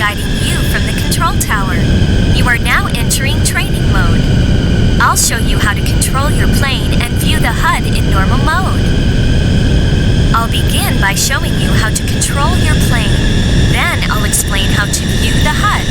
guiding you from the control tower. You are now entering training mode. I'll show you how to control your plane and view the HUD in normal mode. I'll begin by showing you how to control your plane. Then I'll explain how to view the HUD.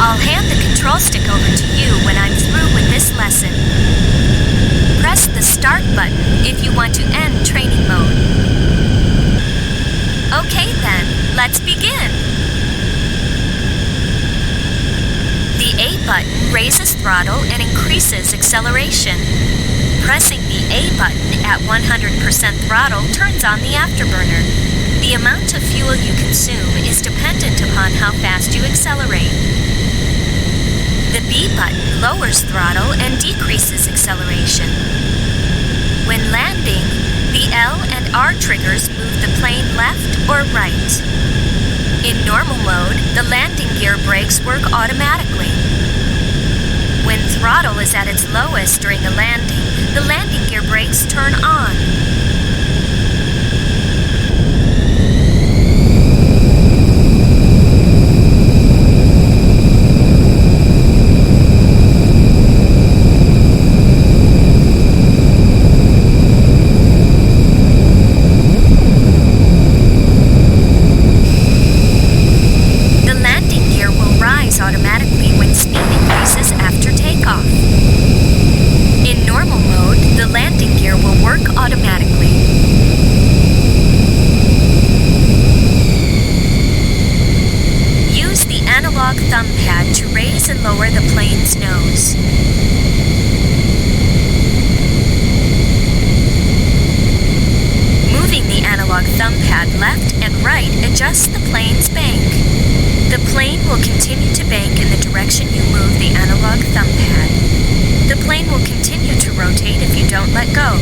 I'll hand the control stick over to you when I'm through with this lesson. Press the Start button if you want to end training mode. Okay then, let's begin. The A button raises throttle and increases acceleration. Pressing the A button at 100% throttle turns on the afterburner. The amount of fuel you consume is dependent upon how fast you accelerate. The B button lowers throttle and decreases acceleration. When landing, the L and R triggers move the plane left or right. In normal mode, the landing gear brakes work automatically. When throttle is at its lowest during a landing, the landing gear brakes turn on. Automatically when speed increases after takeoff. In normal mode, the landing gear will work automatically. Use the analog thumb pad to raise and lower the plane's nose. Moving the analog thumb pad left and right adjusts the plane's bank. The plane will continue to bank in the direction you move the analog thumb pad. The plane will continue to rotate if you don't let go.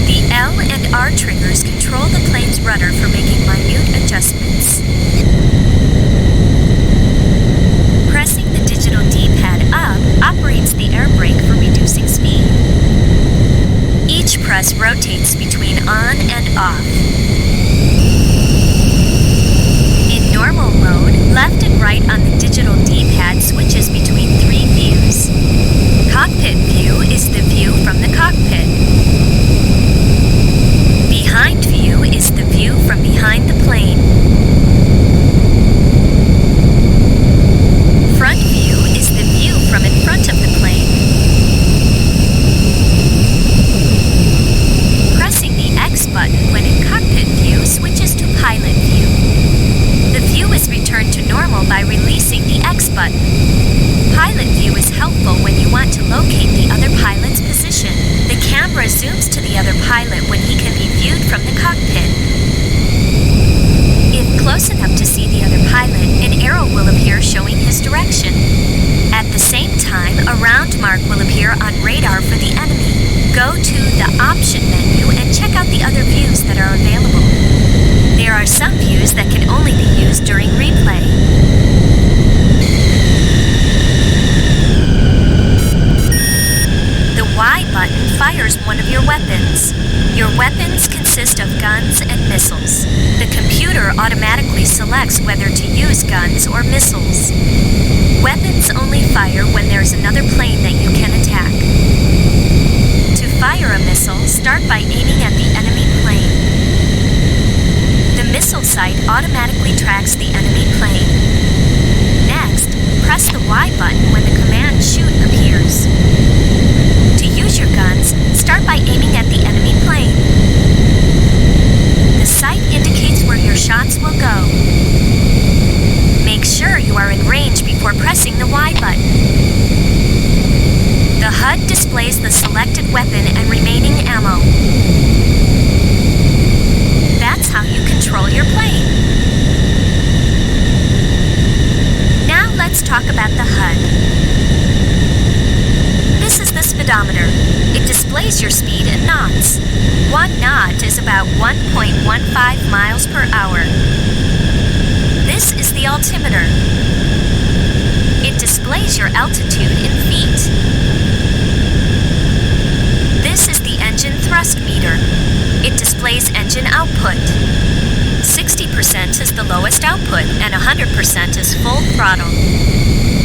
The L and R triggers control the plane's rudder for making minute adjustments. Pressing the digital D-pad up operates the air brake for reducing speed. Each press rotates between on and off. In normal mode, left and right on the digital D-pad switches between three views. Cockpit view is the view from the cockpit. Behind view is the view from behind the plane. Front view is the view from in front of the plane. Pressing the X button when in cockpit view switches to pilot view. The view is returned to normal by releasing the X button. Pilot view is helpful when you want to locate the other pilot's position. The camera zooms to the other pilot when he can be viewed from the cockpit. If close enough to see the other pilot, an arrow will appear showing his direction. At the same time, a round mark will appear on radar for the enemy. Go to the Option menu and check out the other views that are available. There are some views that can only be used during replay. The Y button fires one of your weapons. Your weapons consist of guns and missiles. The computer automatically selects whether to use guns or missiles. Weapons only fire when there's another plane that you can attack. To fire a missile, start by aiming at the enemy plane. The missile sight automatically tracks the enemy plane. Next, press the Y button when the command Shoot appears. To use your guns, start by aiming at the enemy plane. The sight indicates where your shots will go. Make sure you are in range before pressing the Y button. The HUD displays the selected weapon and remaining ammo. That's how you control your plane. Now let's talk about the HUD. This is the speedometer. It displays your speed in knots. 1 knot is about 1.15 miles per hour. This is the altimeter. It displays your altitude in feet. This is the engine thrust meter. output, and 100% is full throttle.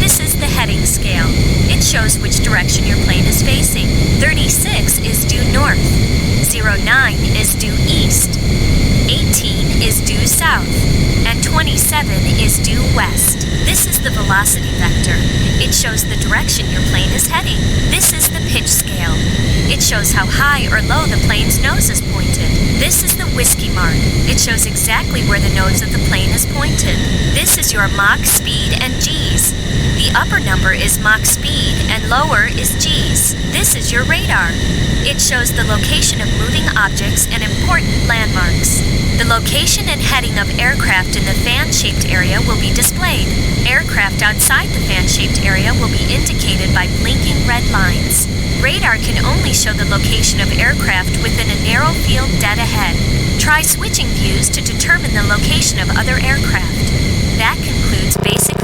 This is the heading scale. It shows which direction your plane is facing. 36 is due north. 09 is due east. 18 is due south. And 27 is due west. This is the velocity vector. It shows the direction your plane is heading. This is the pitch scale. It shows how high or low the plane's nose is pointed. This is the whiskey mark. It shows exactly where the nose of the plane is pointed. This is your Mach speed and G's. The upper number is Mach speed and lower is G's. This is your radar. It shows the location of moving objects and important landmarks. The location and heading of aircraft in the fan-shaped area will be displayed. Aircraft outside the fan-shaped area will be indicated by blinking red lines. Radar can only show the location of aircraft within a narrow field dead ahead. Try switching views to determine the location of other aircraft. That concludes basic